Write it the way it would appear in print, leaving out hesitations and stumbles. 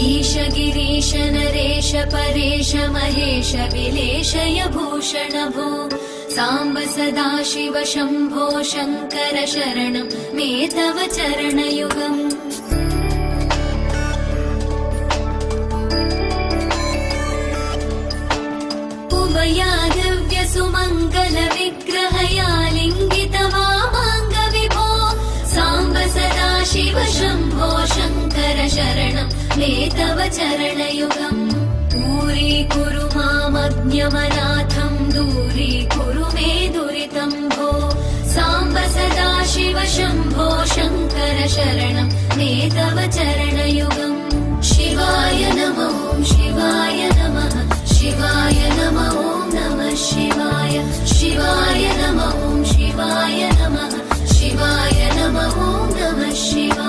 ईश गिरीश नरेश परेश महेश विलेशय भूषण भो साम्ब सदाशिव शम्भो शङ्कर शरणं मे तव चरणयुगम् उभयादिव्य सुमङ्गल विग्रहया लिङ्गित वामाङ्ग विभो साम्ब सदाशिव शम्भो शङ्कर शरणं मे तव चरणयुगम् दूरीकुरु मामज्ञमनाथं दूरीकुरु मे दुरितं भो साम्ब सदाशिव शम्भो शङ्कर शरणं मे तव चरणयुगम् शिवाय नमो शिवाय नमः शिवाय नमो नमः शिवाय शिवाय नमो शिवाय नमः शिवाय नमो नमः शिवाय।